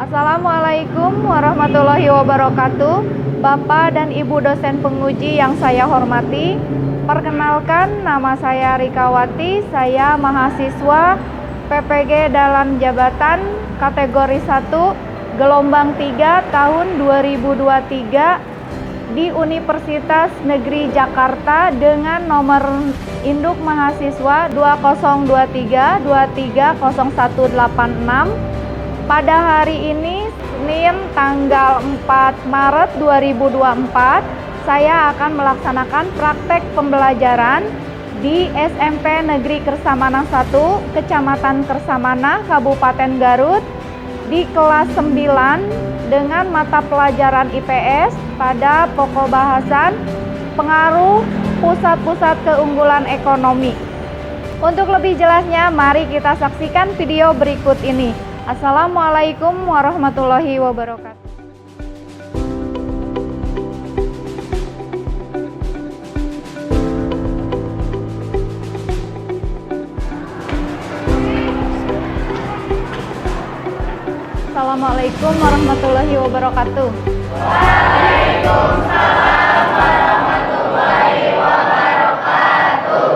Assalamualaikum warahmatullahi wabarakatuh. Bapak dan Ibu dosen penguji yang saya hormati, perkenalkan nama saya Rikawati, saya mahasiswa PPG dalam jabatan kategori 1 gelombang 3 tahun 2023 di Universitas Negeri Jakarta dengan nomor induk mahasiswa 2023230186. Pada hari ini, Senin tanggal 4 Maret 2024, saya akan melaksanakan praktek pembelajaran di SMP Negeri Kersamana 1, Kecamatan Kersamana, Kabupaten Garut, di kelas 9 dengan mata pelajaran IPS pada pokok bahasan pengaruh pusat-pusat keunggulan ekonomi. Untuk lebih jelasnya, mari kita saksikan video berikut ini. Assalamualaikum warahmatullahi wabarakatuh. Assalamualaikum warahmatullahi wabarakatuh. Waalaikumsalam warahmatullahi wabarakatuh.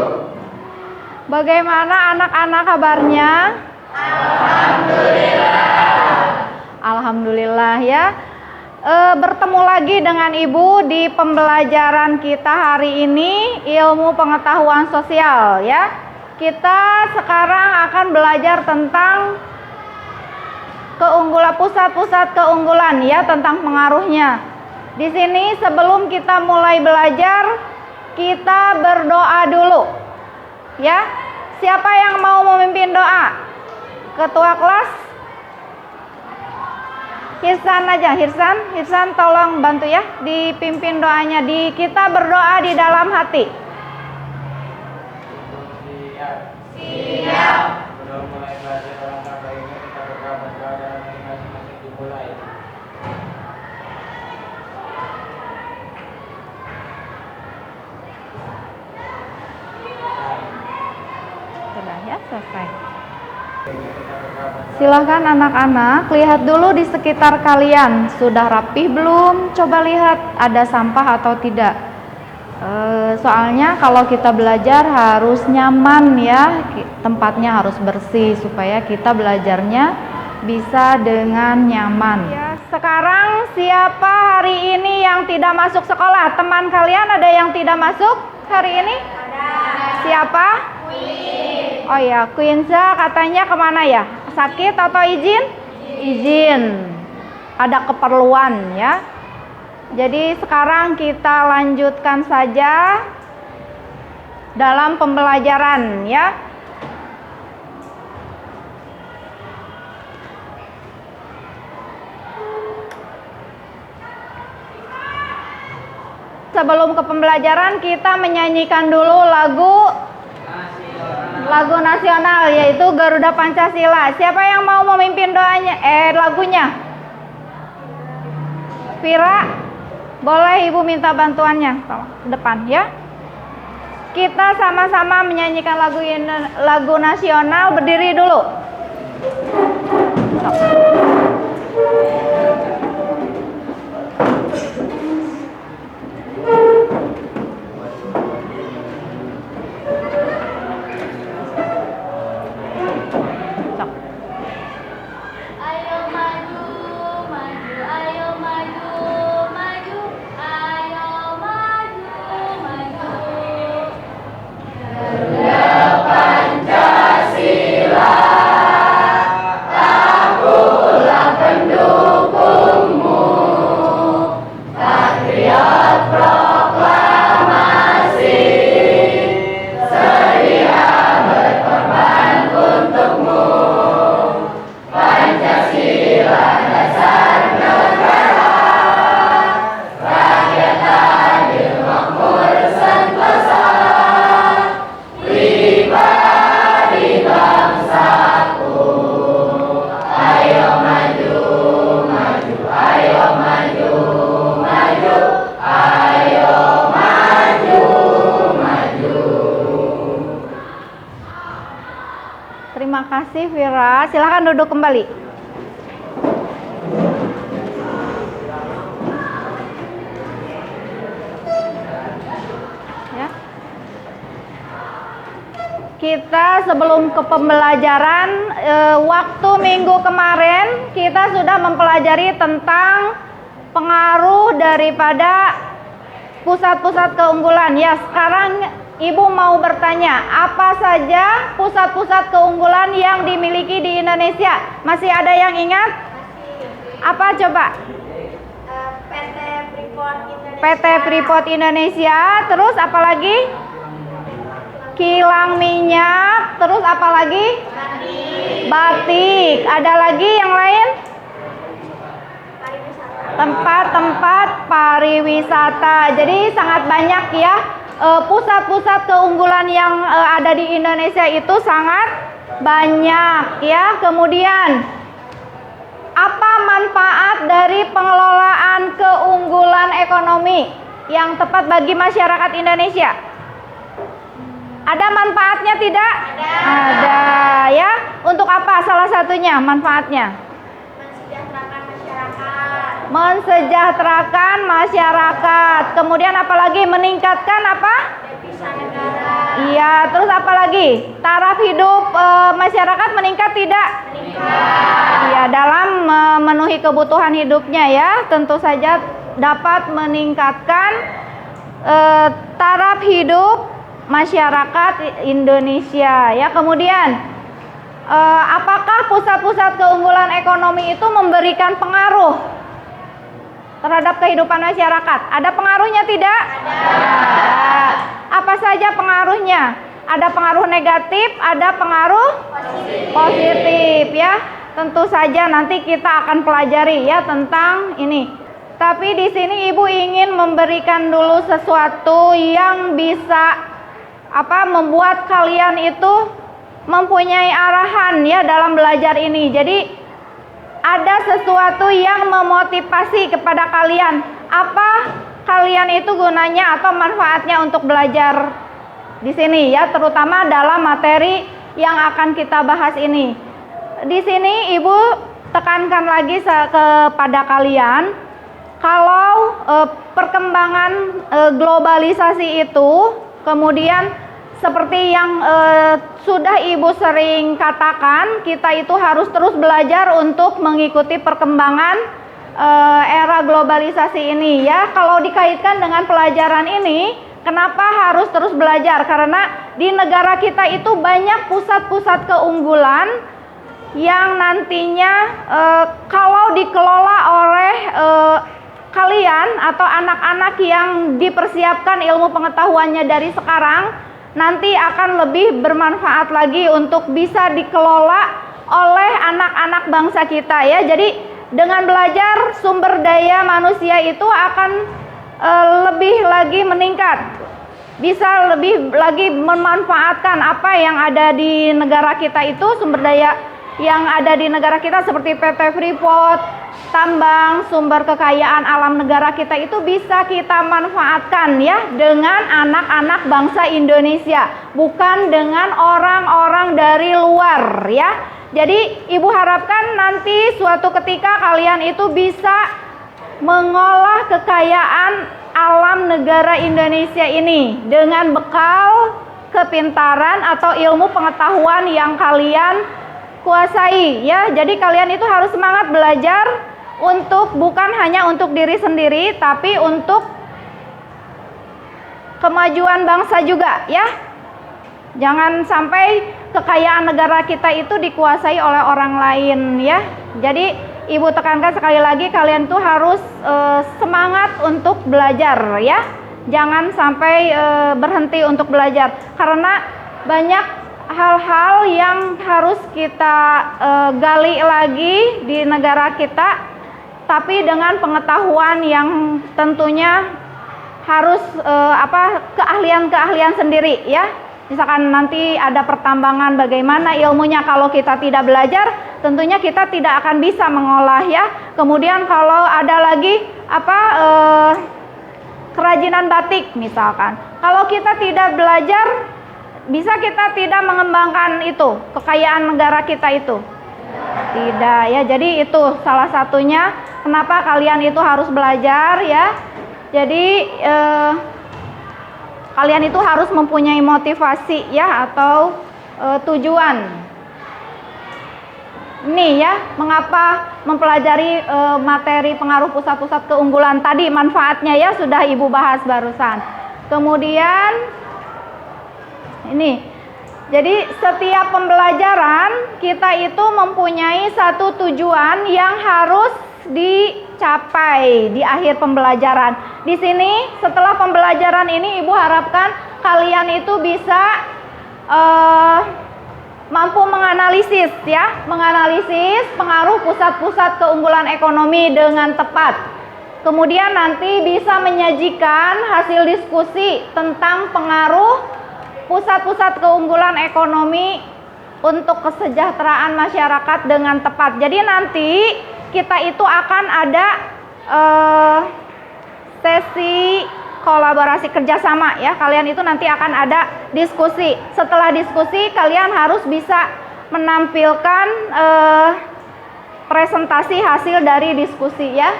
Bagaimana anak-anak kabarnya? Alhamdulillah ya. Bertemu lagi dengan Ibu di pembelajaran kita hari ini, ilmu pengetahuan sosial ya. Kita sekarang akan belajar tentang keunggulan, pusat-pusat keunggulan ya, tentang pengaruhnya. Di sini sebelum kita mulai belajar, kita berdoa dulu. Ya. Siapa yang mau memimpin doa? Ketua kelas? Hirsan aja, Hirsan tolong bantu ya, dipimpin doanya. Kita berdoa di dalam hati. Siap. Belum mulai belajar dalam rangka ini, kita berdoa dalam masing-masing dimulai. Sudah ya, selesai. Silahkan anak-anak, lihat dulu di sekitar kalian. Sudah rapih belum? Coba lihat ada sampah atau tidak. Soalnya kalau kita belajar harus nyaman ya, tempatnya harus bersih supaya kita belajarnya bisa dengan nyaman. Ya, sekarang siapa hari ini yang tidak masuk sekolah? Teman kalian ada yang tidak masuk hari ini? Ada. Siapa? Queen. Oh ya, Queenza katanya kemana ya? Sakit atau izin? Izin. Ada keperluan ya. Jadi sekarang kita lanjutkan saja dalam pembelajaran ya. Sebelum ke pembelajaran, kita menyanyikan dulu lagu nasional, yaitu Garuda Pancasila. Siapa yang mau memimpin doanya? Lagunya? Vira, boleh Ibu minta bantuannya, tolong ke depan ya. Kita sama-sama menyanyikan lagu nasional. Berdiri dulu. Terima kasih Vira. Silakan duduk kembali. kita sebelum ke pembelajaran, waktu minggu kemarin kita sudah mempelajari tentang pengaruh daripada pusat-pusat keunggulan. Ya, sekarang Ibu mau bertanya, apa saja pusat-pusat keunggulan yang dimiliki di Indonesia? Masih ada yang ingat? Apa coba? PT Freeport Indonesia. PT Freeport Indonesia, terus apa lagi? Kilang minyak, terus apa lagi? Batik. Ada lagi yang lain? Tempat-tempat pariwisata. Jadi sangat banyak ya pusat-pusat keunggulan yang ada di Indonesia itu sangat banyak ya. Kemudian apa manfaat dari pengelolaan keunggulan ekonomi yang tepat bagi masyarakat Indonesia? Ada manfaatnya tidak? Ada ya. Untuk apa salah satunya manfaatnya? Mensejahterakan masyarakat. Mensejahterakan masyarakat. Kemudian apalagi meningkatkan apa? Devisa negara. Iya, terus apa lagi? Taraf hidup masyarakat meningkat tidak? Iya, dalam memenuhi kebutuhan hidupnya ya, tentu saja dapat meningkatkan taraf hidup masyarakat Indonesia ya. Kemudian apakah pusat-pusat keunggulan ekonomi itu memberikan pengaruh terhadap kehidupan masyarakat? Ada pengaruhnya tidak? Ada. Apa saja pengaruhnya? Ada pengaruh negatif, ada pengaruh positif ya. Tentu saja nanti kita akan pelajari ya tentang ini. Tapi di sini Ibu ingin memberikan dulu sesuatu yang bisa membuat kalian itu mempunyai arahan ya dalam belajar ini. Jadi ada sesuatu yang memotivasi kepada kalian. Apa kalian itu gunanya atau manfaatnya untuk belajar di sini ya, terutama dalam materi yang akan kita bahas ini. Di sini Ibu tekankan lagi kepada kalian kalau perkembangan globalisasi itu, kemudian seperti yang sudah Ibu sering katakan, kita itu harus terus belajar untuk mengikuti perkembangan era globalisasi ini ya. Kalau dikaitkan dengan pelajaran ini, kenapa harus terus belajar? Karena di negara kita itu banyak pusat-pusat keunggulan yang nantinya kalau dikelola oleh kalian atau anak-anak yang dipersiapkan ilmu pengetahuannya dari sekarang, nanti akan lebih bermanfaat lagi untuk bisa dikelola oleh anak-anak bangsa kita ya. Jadi dengan belajar, sumber daya manusia itu akan lebih lagi meningkat, bisa lebih lagi memanfaatkan apa yang ada di negara kita itu. Sumber daya yang ada di negara kita seperti PT Freeport, tambang, sumber kekayaan alam negara kita itu bisa kita manfaatkan ya dengan anak-anak bangsa Indonesia, bukan dengan orang-orang dari luar ya. Jadi Ibu harapkan nanti suatu ketika kalian itu bisa mengolah kekayaan alam negara Indonesia ini dengan bekal kepintaran atau ilmu pengetahuan yang kalian kuasai ya. Jadi kalian itu harus semangat belajar untuk bukan hanya untuk diri sendiri, tapi untuk kemajuan bangsa juga ya. Jangan sampai kekayaan negara kita itu dikuasai oleh orang lain ya. Jadi Ibu tekankan sekali lagi, kalian tuh harus semangat untuk belajar ya. Jangan sampai berhenti untuk belajar, karena banyak hal-hal yang harus kita gali lagi di negara kita, tapi dengan pengetahuan yang tentunya harus keahlian-keahlian sendiri ya. Misalkan nanti ada pertambangan, bagaimana ilmunya kalau kita tidak belajar, tentunya kita tidak akan bisa mengolah ya. Kemudian kalau ada lagi kerajinan batik misalkan, kalau kita tidak belajar, bisa kita tidak mengembangkan itu kekayaan negara kita itu. Tidak ya. Jadi itu salah satunya kenapa kalian itu harus belajar ya. Jadi kalian itu harus mempunyai motivasi ya, atau tujuan. Ini ya, mengapa mempelajari materi pengaruh pusat-pusat keunggulan tadi, manfaatnya ya sudah Ibu bahas barusan. Kemudian ini, jadi setiap pembelajaran kita itu mempunyai satu tujuan yang harus dicapai di akhir pembelajaran. Di sini setelah pembelajaran ini Ibu harapkan kalian itu bisa mampu menganalisis ya, menganalisis pengaruh pusat-pusat keunggulan ekonomi dengan tepat. Kemudian nanti bisa menyajikan hasil diskusi tentang pengaruh pusat-pusat keunggulan ekonomi untuk kesejahteraan masyarakat dengan tepat. Jadi nanti kita itu akan ada sesi kolaborasi kerjasama ya, kalian itu nanti akan ada diskusi. Setelah diskusi kalian harus bisa menampilkan presentasi hasil dari diskusi ya.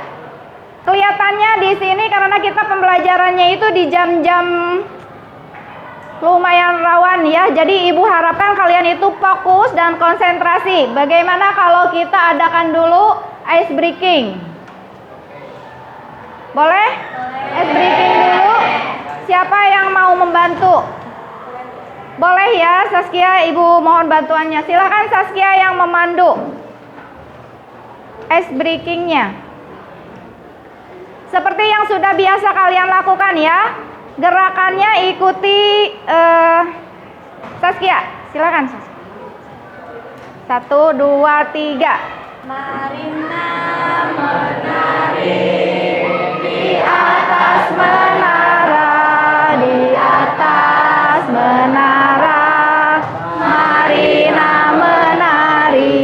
Kelihatannya di sini karena kita pembelajarannya itu di jam-jam lumayan rawan ya, jadi Ibu harapkan kalian itu fokus dan konsentrasi. Bagaimana kalau kita adakan dulu ice breaking? Boleh? Ice breaking dulu. Siapa yang mau membantu? Boleh ya Saskia, Ibu mohon bantuannya. Silakan Saskia yang memandu ice breakingnya. Seperti yang sudah biasa kalian lakukan ya. Gerakannya ikuti Saskia. Silakan Saskia. 1, 2, 3. Marina menari Di atas menara, di atas menara, Marina menari,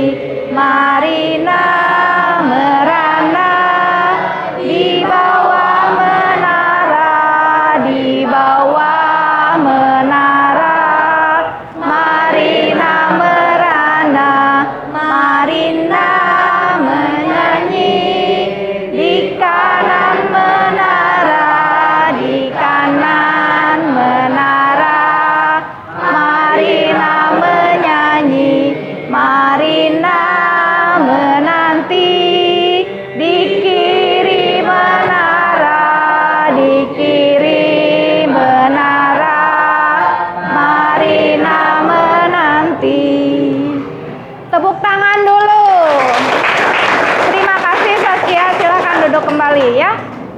Marina merana. Di bawah menara, di bawah menara, Marina merana, Marina menyanyi. Di kanan menara, di kanan menara, Marina menyanyi, Marina menanti. Di kiri menara, di kiri menara, Marina menanti. Tepuk tangan dulu. Terima kasih Saskia, silakan duduk kembali ya.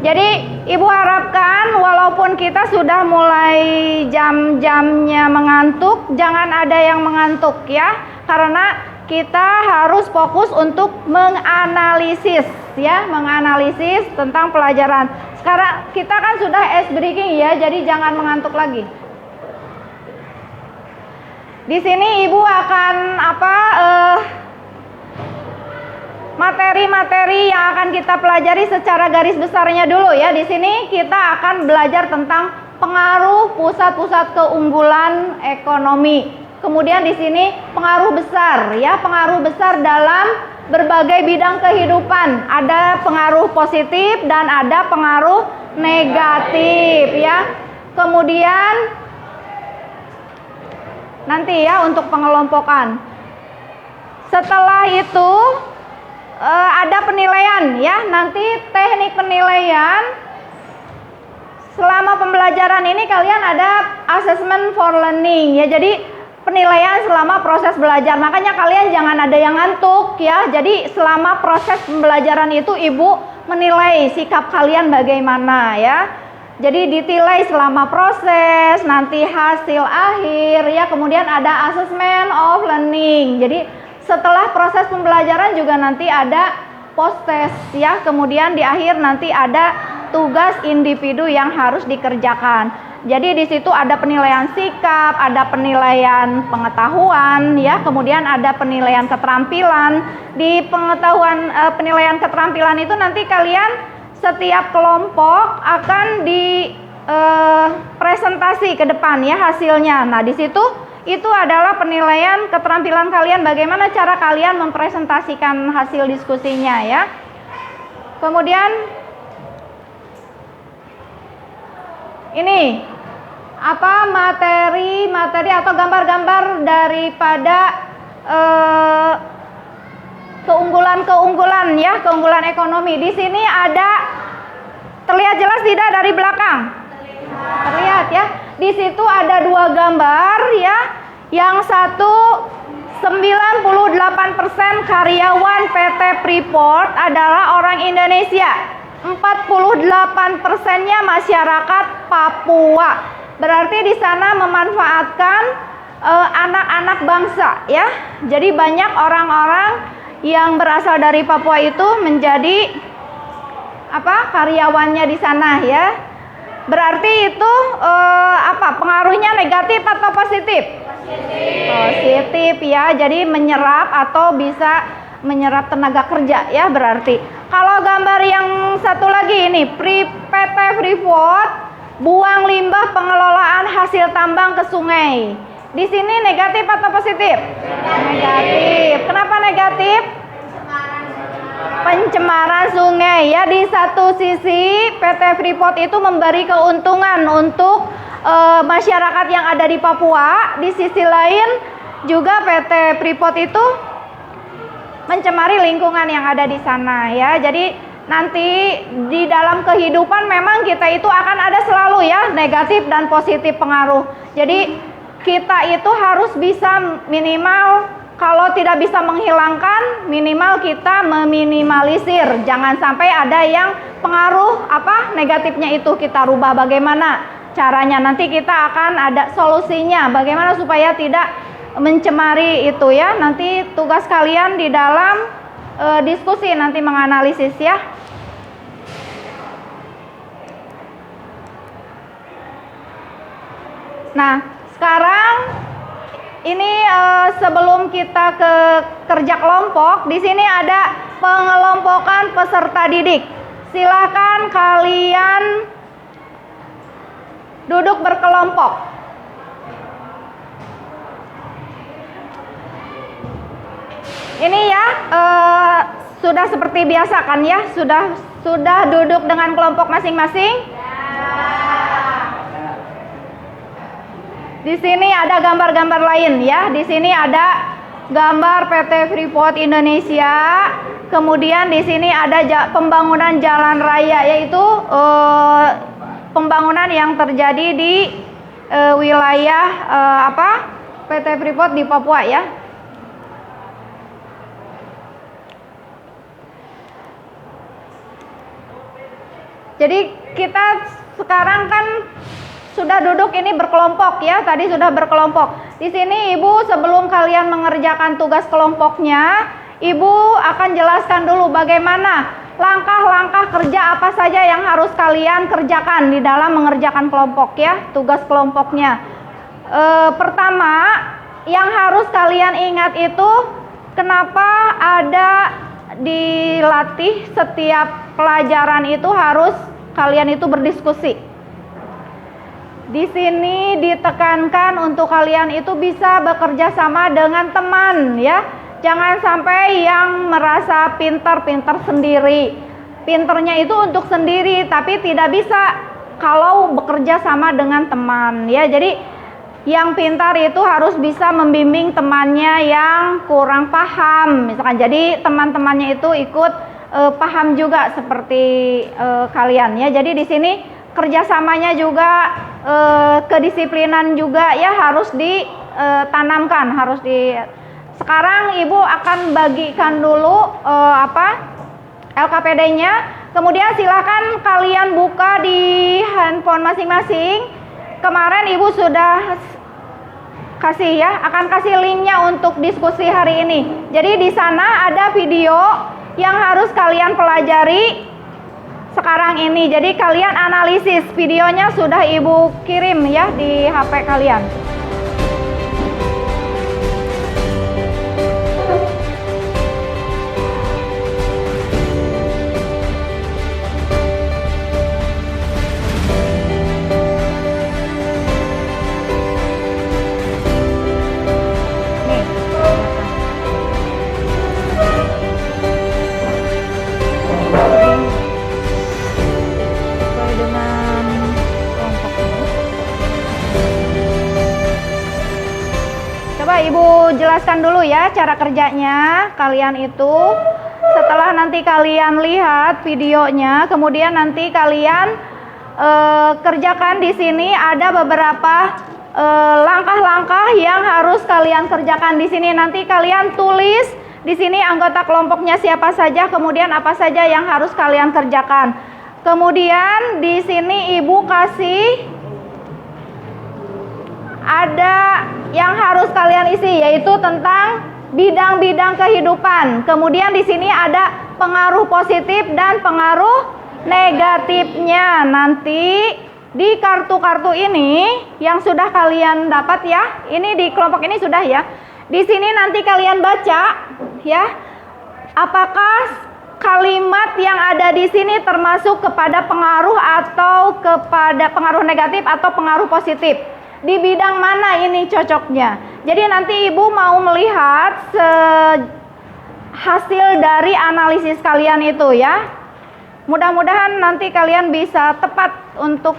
Jadi Ibu harapkan walaupun kita sudah mulai jam-jamnya mengantuk, jangan ada yang mengantuk ya. Karena kita harus fokus untuk menganalisis ya, menganalisis tentang pelajaran. Sekarang kita kan sudah ice breaking ya, jadi jangan mengantuk lagi. Di sini Ibu akan materi-materi yang akan kita pelajari secara garis besarnya dulu ya. Di sini kita akan belajar tentang pengaruh pusat-pusat keunggulan ekonomi. Kemudian di sini pengaruh besar ya, pengaruh besar dalam berbagai bidang kehidupan. Ada pengaruh positif dan ada pengaruh negatif ya. Kemudian nanti ya untuk pengelompokan. Setelah itu ada penilaian ya. Nanti teknik penilaian selama pembelajaran ini kalian ada assessment for learning ya. Jadi penilaian selama proses belajar. Makanya kalian jangan ada yang ngantuk ya. Jadi selama proses pembelajaran itu Ibu menilai sikap kalian bagaimana ya. Jadi ditilai selama proses, nanti hasil akhir ya. Kemudian ada assessment of learning. Jadi setelah proses pembelajaran juga nanti ada post test ya. Kemudian di akhir nanti ada tugas individu yang harus dikerjakan. Jadi di situ ada penilaian sikap, ada penilaian pengetahuan ya, kemudian ada penilaian keterampilan. Di pengetahuan penilaian keterampilan itu nanti kalian setiap kelompok akan di presentasi ke depan ya hasilnya. Nah, di situ itu adalah penilaian keterampilan kalian, bagaimana cara kalian mempresentasikan hasil diskusinya ya. Kemudian ini apa materi atau gambar-gambar daripada keunggulan ya, keunggulan ekonomi. Di sini ada, terlihat jelas tidak dari belakang? Terlihat ya. Di situ ada dua gambar ya. Yang satu 98% karyawan PT Freeport adalah orang Indonesia. 48%-nya masyarakat Papua. Berarti di sana memanfaatkan anak-anak bangsa ya. Jadi banyak orang-orang yang berasal dari Papua itu menjadi karyawannya di sana ya. Berarti itu pengaruhnya negatif atau positif? Positif ya. Jadi menyerap atau bisa menyerap tenaga kerja ya berarti. Kalau gambar yang satu lagi ini PT Freeport buang limbah pengelolaan hasil tambang ke sungai. Di sini negatif atau positif? Negatif. Kenapa negatif? Pencemaran sungai ya. Di satu sisi PT Freeport itu memberi keuntungan untuk masyarakat yang ada di Papua. Di sisi lain juga PT Freeport itu mencemari lingkungan yang ada di sana ya. Jadi nanti di dalam kehidupan memang kita itu akan ada selalu ya negatif dan positif pengaruh. Jadi kita itu harus bisa minimal, kalau tidak bisa menghilangkan, minimal kita meminimalisir. Jangan sampai ada yang pengaruh negatifnya itu kita rubah. Bagaimana caranya? Nanti kita akan ada solusinya. Bagaimana supaya tidak mencemari itu ya. Nanti tugas kalian di dalam diskusi nanti menganalisis ya. Nah, sekarang ini sebelum kita ke kerja kelompok, di sini ada pengelompokan peserta didik. Silakan kalian duduk berkelompok. Ini ya sudah seperti biasa kan ya? Sudah duduk dengan kelompok masing-masing? Di sini ada gambar-gambar lain ya. Di sini ada gambar PT Freeport Indonesia. Kemudian di sini ada pembangunan jalan raya, yaitu pembangunan yang terjadi di wilayah PT Freeport di Papua ya. Jadi kita sekarang kan sudah duduk ini berkelompok ya, tadi sudah berkelompok. Di sini Ibu sebelum kalian mengerjakan tugas kelompoknya, Ibu akan jelaskan dulu bagaimana langkah-langkah kerja apa saja yang harus kalian kerjakan di dalam mengerjakan kelompok ya, tugas kelompoknya. Pertama, yang harus kalian ingat itu kenapa ada dilatih setiap pelajaran itu harus kalian itu berdiskusi. Di sini ditekankan untuk kalian itu bisa bekerja sama dengan teman ya. Jangan sampai yang merasa pintar-pintar sendiri. Pinternya itu untuk sendiri tapi tidak bisa kalau bekerja sama dengan teman ya. Jadi yang pintar itu harus bisa membimbing temannya yang kurang paham. Misalkan jadi teman-temannya itu ikut paham juga seperti kalian ya. Jadi di sini kerjasamanya juga kedisiplinan juga ya harus ditanamkan, harus di. Sekarang Ibu akan bagikan dulu LKPD-nya. Kemudian silakan kalian buka di handphone masing-masing. Kemarin Ibu sudah kasih ya, akan kasih linknya untuk diskusi hari ini. Jadi di sana ada video yang harus kalian pelajari sekarang ini. Jadi kalian analisis, videonya sudah Ibu kirim ya di HP kalian. Sesuai dengan kelompoknya. jelaskan dulu ya cara kerjanya. Kalian itu setelah nanti kalian lihat videonya, kemudian nanti kalian kerjakan di sini ada beberapa langkah-langkah yang harus kalian kerjakan di sini. Nanti kalian tulis di sini anggota kelompoknya siapa saja, kemudian apa saja yang harus kalian kerjakan. Kemudian di sini ibu kasih ada yang harus kalian isi, yaitu tentang bidang-bidang kehidupan. Kemudian di sini ada pengaruh positif dan pengaruh negatifnya. Nanti di kartu-kartu ini yang sudah kalian dapat ya, ini di kelompok ini sudah ya. Di sini nanti kalian baca ya, apakah kalimat yang ada di sini termasuk kepada pengaruh atau kepada pengaruh negatif atau pengaruh positif. Di bidang mana ini cocoknya. Jadi nanti ibu mau melihat hasil dari analisis kalian itu ya. Mudah-mudahan nanti kalian bisa tepat untuk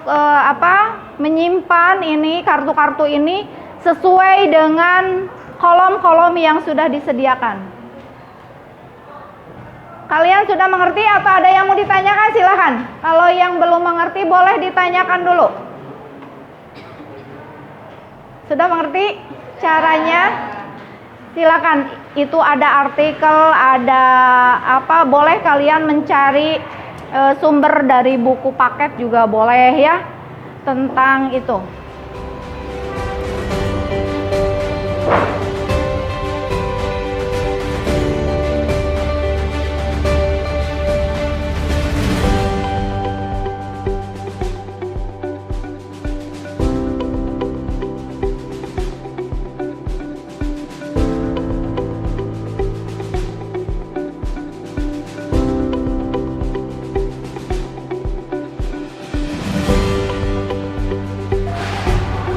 menyimpan ini kartu-kartu ini sesuai dengan kolom-kolom yang sudah disediakan. Kalian sudah mengerti atau ada yang mau ditanyakan? Silahkan. Kalau yang belum mengerti boleh ditanyakan dulu. Sudah mengerti caranya? Silakan. Itu ada artikel, ada apa? Boleh kalian mencari sumber dari buku paket juga boleh ya tentang itu.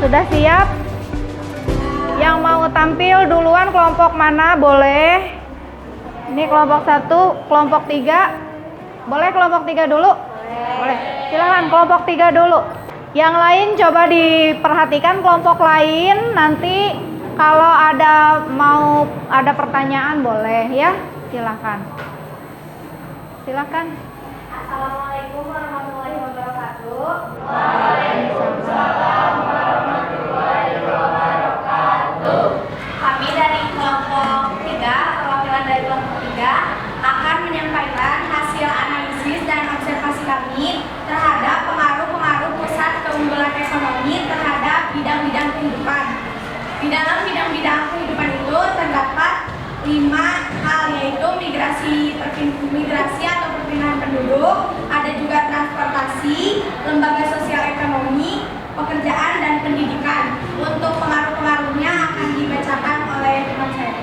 Sudah siap? Yang mau tampil duluan kelompok mana? Boleh. Ini kelompok 1, kelompok 3. Boleh kelompok 3 dulu? Boleh. Silahkan kelompok 3 dulu. Yang lain coba diperhatikan kelompok lain. Nanti kalau mau ada pertanyaan boleh ya. Silahkan. Silahkan. Assalamualaikum warahmatullahi wabarakatuh. Waalaikumsalam. Kami dari kelompok 3, perwakilan dari kelompok 3 akan menyampaikan hasil analisis dan observasi kami terhadap pengaruh-pengaruh pusat keunggulan ekonomi terhadap bidang-bidang kehidupan. Di dalam bidang-bidang kehidupan itu terdapat 5 hal, yaitu migrasi atau perpindahan penduduk, ada juga transportasi, lembaga sosial ekonomi, pekerjaan dan pendidikan. Untuk pengaruh-pengaruhnya akan dibacakan oleh teman saya.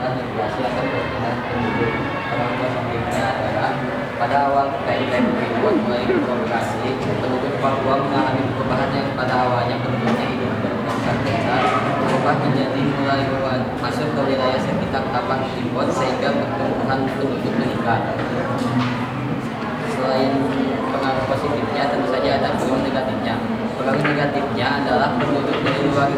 Migrasi atau perpindahan penduduk. Pengaruh positifnya adalah pada awal PIM dibuat mulai beroperasi, penduduk Papua mengalami perubahan yang pada awalnya penduduknya hidup berkembang besar, berubah menjadi mulai masuk ke wilayah sekitar tapak import sehingga pertumbuhan penduduk meningkat. Selain pengaruh positifnya, tentu saja ada pengaruh negatifnya. Pengaruh negatifnya adalah penduduk dari luar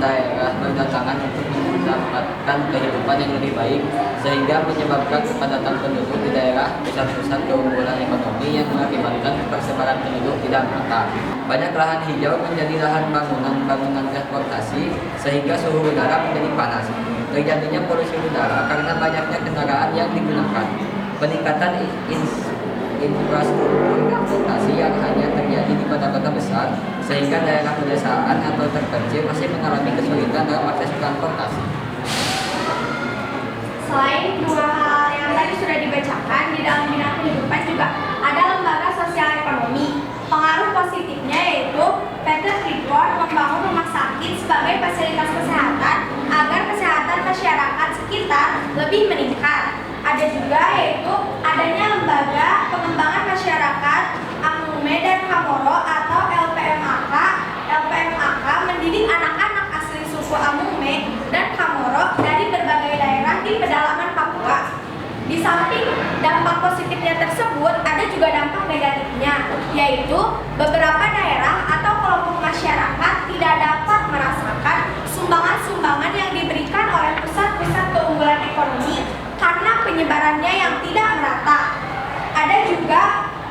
daerah berdatangan untuk mendapatkan kehidupan yang lebih baik, sehingga menyebabkan kepadatan penduduk di daerah pusat-pusat keunggulan ekonomi yang mengakibatkan persebaran penduduk tidak merata. Banyak lahan hijau menjadi lahan bangunan transportasi, sehingga suhu udara menjadi panas. Terjadinya polusi udara karena banyaknya kendaraan yang digunakan. Peningkatan infrastruktur transportasi yang hanya terjadi di kota-kota besar, sehingga daerah pedesaan atau terpencil masih mengalami kesulitan dalam akses transportasi. Selain 2 hal yang tadi sudah dibacakan, di dalam bidang kehidupan juga ada lembaga sosial ekonomi. Pengaruh positifnya yaitu PT Freeport membangun rumah sakit sebagai fasilitas kesehatan agar kesehatan masyarakat sekitar lebih meningkat. Ada juga yaitu adanya lembaga pengembangan masyarakat Amume dan Kamoro atau LPMAK. LPMAK mendidik anak-anak asli suku Amume dan Kamoro dari berbagai daerah di pedalaman Papua. Di samping dampak positifnya tersebut, ada juga dampak negatifnya, yaitu beberapa daerah masyarakat tidak dapat merasakan sumbangan-sumbangan yang diberikan oleh pusat-pusat keunggulan ekonomi karena penyebarannya yang tidak merata. Ada juga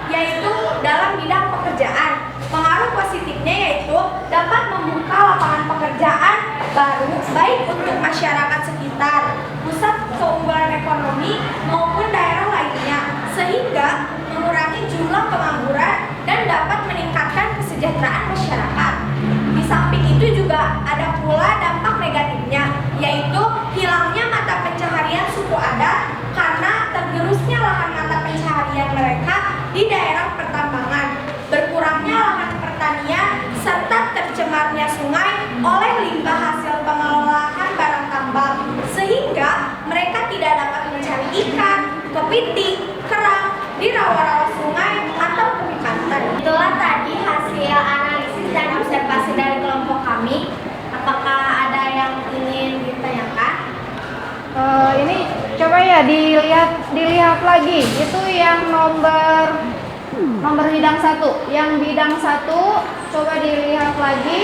yaitu dalam bidang pekerjaan. Pengaruh positifnya yaitu dapat membuka lapangan pekerjaan baru baik untuk masyarakat sekitar, pusat keunggulan ekonomi maupun daerah lainnya, sehingga mengurangi jumlah pengangguran dan dapat meningkatkan kesejahteraan masyarakat. Di samping itu juga ada pula dampak negatifnya, yaitu hilangnya mata pencaharian suku adat karena tergerusnya lahan mata pencaharian mereka di daerah pertambangan, berkurangnya lahan pertanian, serta tercemarnya sungai oleh limbah hasil pengelolaan barang tambang, sehingga mereka tidak dapat mencari ikan, kepiting, kerang di rawa-rawa sungai atau tepi pantai. Itulah tadi hasil analisis dan observasi dari kelompok kami. Apakah ada yang ingin ditanyakan? Ini coba ya dilihat lagi. Itu yang nomor bidang 1. Yang bidang 1 coba dilihat lagi.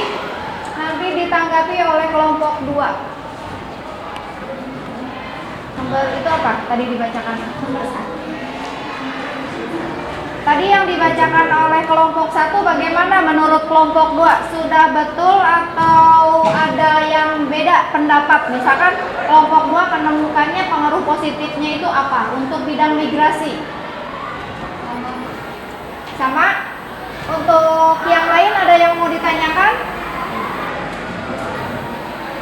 Nanti ditanggapi oleh kelompok 2. Nomor itu apa? Tadi dibacakan. Nomor 1. Tadi yang dibacakan oleh kelompok 1 bagaimana menurut kelompok 2? Sudah betul atau ada yang beda pendapat? Misalkan kelompok 2 menemukannya pengaruh positifnya itu apa untuk bidang migrasi? Sama? Untuk yang lain ada yang mau ditanyakan?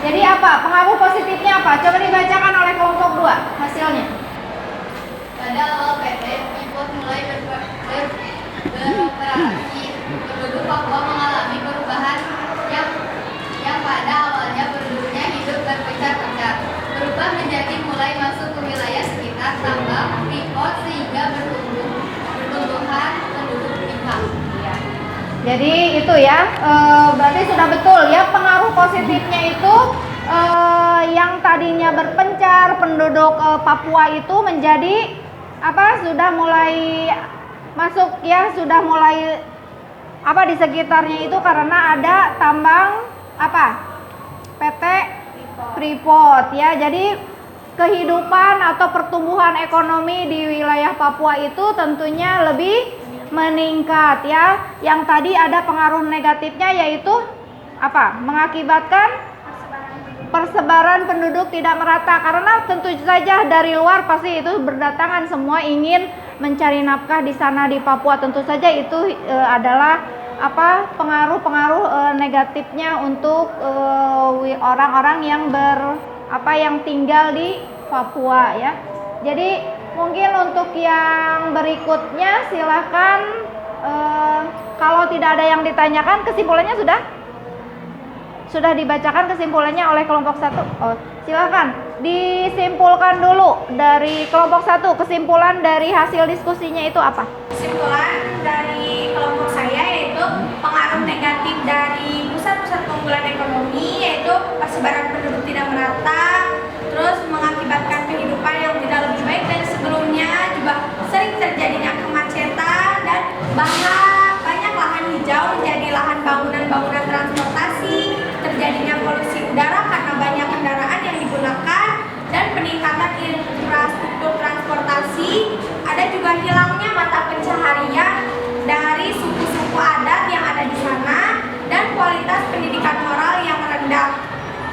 Jadi apa? Pengaruh positifnya apa? Coba dibacakan oleh kelompok 2 hasilnya. Pada awal PT Freeport mulai beroperasi, penduduk Papua mengalami perubahan yang pada awalnya penduduknya hidup berpecah-pecah, berubah menjadi mulai masuk ke wilayah sekitar tambang Freeport sehingga pertumbuhan penduduk meningkat. Jadi itu ya, berarti sudah betul ya pengaruh positifnya itu yang tadinya berpencar penduduk Papua itu menjadi apa? Sudah mulai masuk ya, sudah mulai apa di sekitarnya itu karena ada tambang apa? PT Freeport ya. Jadi kehidupan atau pertumbuhan ekonomi di wilayah Papua itu tentunya lebih meningkat ya. Yang tadi ada pengaruh negatifnya yaitu apa? Mengakibatkan persebaran penduduk tidak merata karena tentu saja dari luar pasti itu berdatangan semua ingin mencari nafkah di sana di Papua. Tentu saja itu adalah apa? Pengaruh negatifnya untuk orang-orang yang yang tinggal di Papua ya. Jadi mungkin untuk yang berikutnya silahkan, kalau tidak ada yang ditanyakan, kesimpulannya sudah dibacakan kesimpulannya oleh kelompok 1. Silahkan disimpulkan dulu dari kelompok 1, kesimpulan dari hasil diskusinya itu apa? Kesimpulan dari kelompok saya yaitu pengaruh negatif dari pusat-pusat keunggulan ekonomi yaitu persebaran penduduk tidak merata, terus mengakibatkan kehidupan yang tidak lebih baik dari sebelumnya, juga sering terjadinya kemacetan dan banyak lahan hijau menjadi lahan bangunan transportasi, terjadinya polusi udara karena banyak kendaraan yang digunakan, dan peningkatan infrastruktur transportasi. Ada juga hilangnya mata pencaharian dari suku-suku adat yang ada di sana, dan kualitas pendidikan moral yang rendah.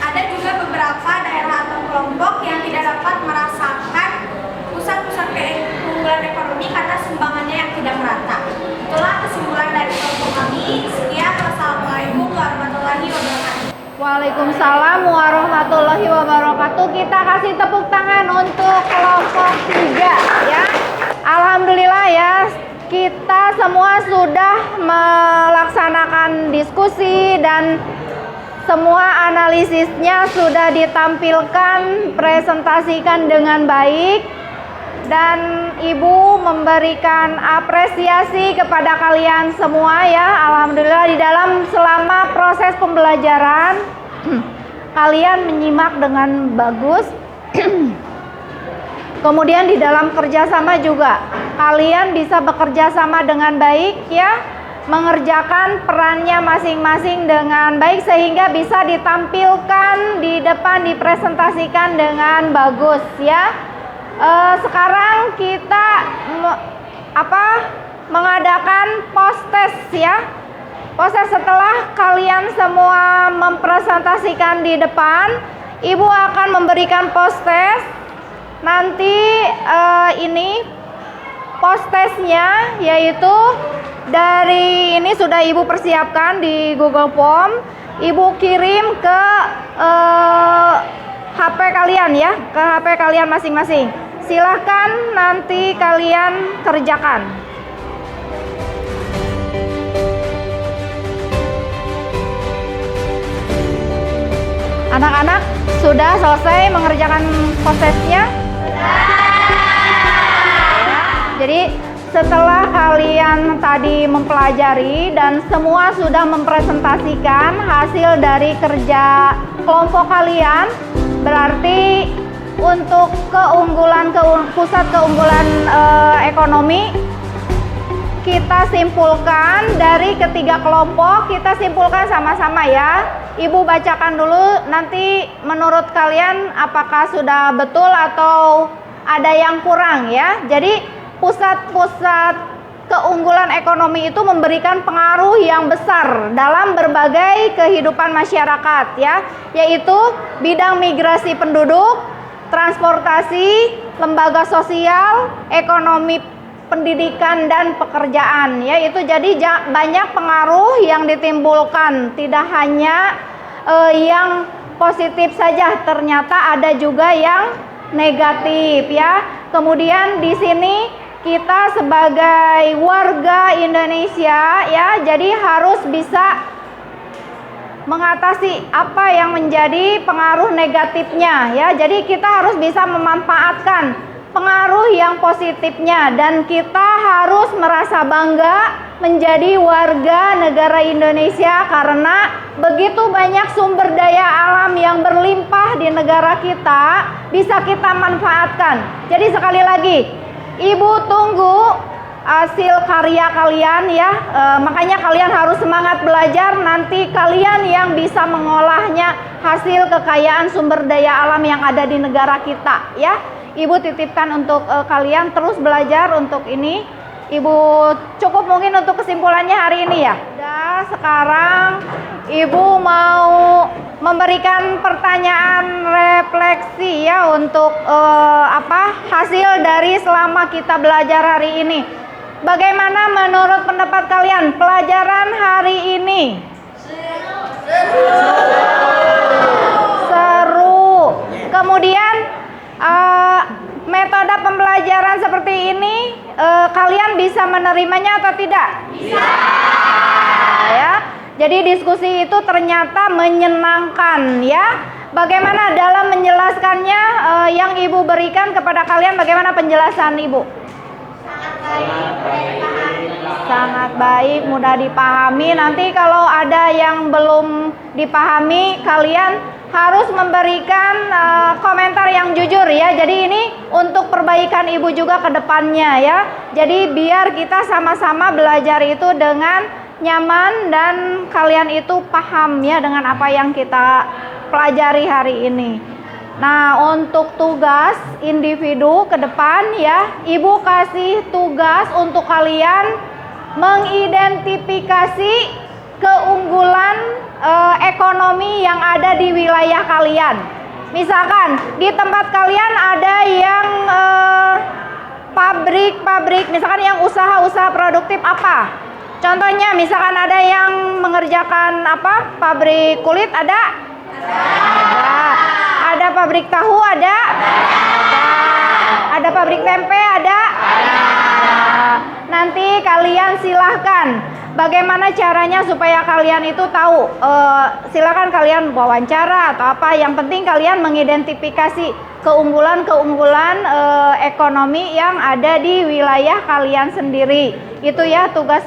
Ada juga beberapa daerah atau kelompok yang tidak dapat merasakan pusat-pusat keunggulan ekonomi karena sumbangannya yang tidak merata. Itulah kesimpulan dari kelompok kami. Sekian, wassalamualaikum warahmatullahi wabarakatuh. Waalaikumsalam warahmatullahi wabarakatuh. Kita kasih tepuk tangan untuk kelompok 3 ya. Alhamdulillah ya, kita semua sudah melaksanakan diskusi dan semua analisisnya sudah ditampilkan, presentasikan dengan baik, dan Ibu memberikan apresiasi kepada kalian semua ya. Alhamdulillah di dalam selama proses pembelajaran kalian menyimak dengan bagus. Kemudian di dalam kerjasama juga kalian bisa bekerja sama dengan baik ya. mengerjakan perannya masing-masing dengan baik sehingga bisa ditampilkan di depan, dipresentasikan dengan bagus ya. Sekarang kita mengadakan post test ya. Post test setelah kalian semua mempresentasikan di depan, Ibu akan memberikan post test. Nanti ini post testnya yaitu dari ini sudah Ibu persiapkan di Google Form. Ibu kirim ke HP kalian ya, ke HP kalian masing-masing. Silahkan nanti kalian kerjakan. Anak-anak sudah selesai mengerjakan prosesnya? Jadi setelah kalian tadi mempelajari dan semua sudah mempresentasikan hasil dari kerja kelompok kalian, berarti untuk pusat keunggulan ekonomi kita simpulkan dari ketiga kelompok, kita simpulkan sama-sama ya. Ibu bacakan dulu, nanti menurut kalian apakah sudah betul atau ada yang kurang ya. Jadi pusat-pusat keunggulan ekonomi itu memberikan pengaruh yang besar dalam berbagai kehidupan masyarakat ya, yaitu bidang migrasi penduduk, transportasi, lembaga sosial, ekonomi pendidikan dan pekerjaan ya. Itu jadi banyak pengaruh yang ditimbulkan, tidak hanya yang positif saja, ternyata ada juga yang negatif ya. Kemudian di sini kita sebagai warga Indonesia ya, jadi harus bisa mengatasi apa yang menjadi pengaruh negatifnya ya. Jadi kita harus bisa memanfaatkan pengaruh yang positifnya dan kita harus merasa bangga menjadi warga negara Indonesia karena begitu banyak sumber daya alam yang berlimpah di negara kita bisa kita manfaatkan. Jadi sekali lagi, Ibu tunggu hasil karya kalian ya, makanya kalian harus semangat belajar. Nanti kalian yang bisa mengolahnya hasil kekayaan sumber daya alam yang ada di negara kita ya. Ibu titipkan untuk kalian terus belajar untuk ini. Ibu cukup mungkin untuk kesimpulannya hari ini ya. Udah, sekarang Ibu mau memberikan pertanyaan refleksi ya untuk hasil dari selama kita belajar hari ini. Bagaimana menurut pendapat kalian pelajaran hari ini? Seru. Kemudian metode pembelajaran seperti ini kalian bisa menerimanya atau tidak? Bisa. Ya. Jadi diskusi itu ternyata menyenangkan ya. Bagaimana dalam menjelaskannya yang Ibu berikan kepada kalian, bagaimana penjelasan Ibu? Sangat baik, mudah dipahami. Nanti kalau ada yang belum dipahami, kalian harus memberikan komentar yang jujur ya. Jadi ini untuk perbaikan Ibu juga ke depannya ya. Jadi biar kita sama-sama belajar itu dengan nyaman dan kalian itu paham ya dengan apa yang kita pelajari hari ini. Nah, untuk tugas individu ke depan ya, Ibu kasih tugas untuk kalian mengidentifikasi keunggulan ekonomi yang ada di wilayah kalian. Misalkan di tempat kalian ada yang pabrik-pabrik, misalkan yang usaha-usaha produktif apa? Contohnya misalkan ada yang mengerjakan pabrik kulit ada? Ada pabrik tahu ada? Ada pabrik tempe ada? Nanti kalian silahkan bagaimana caranya supaya kalian itu tahu. Silahkan kalian wawancara atau apa. Yang penting kalian mengidentifikasi keunggulan-keunggulan ekonomi yang ada di wilayah kalian sendiri. Itu ya tugas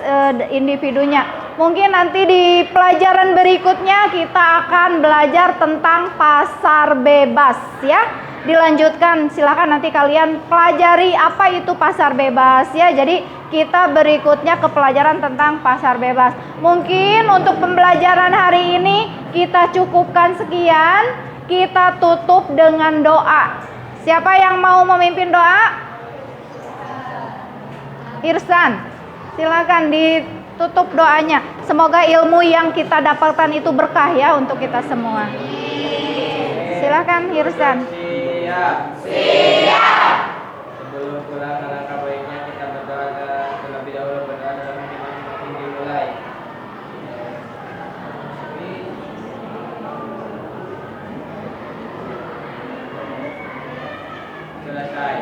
individunya. Mungkin nanti di pelajaran berikutnya kita akan belajar tentang pasar bebas ya. dilanjutkan. Silahkan nanti kalian pelajari apa itu pasar bebas ya. Jadi kita berikutnya ke pelajaran tentang pasar bebas. Mungkin untuk pembelajaran hari ini kita cukupkan sekian. Kita tutup dengan doa. Siapa yang mau memimpin doa? Irsan, silakan ditutup doanya. Semoga ilmu yang kita dapatkan itu berkah ya untuk kita semua. Silakan Irsan. Siap. Sebelum pulang alangkah baiknya kita berdoa terlebih dahulu, berdoa dalam masing-masing dimulai. Selesai.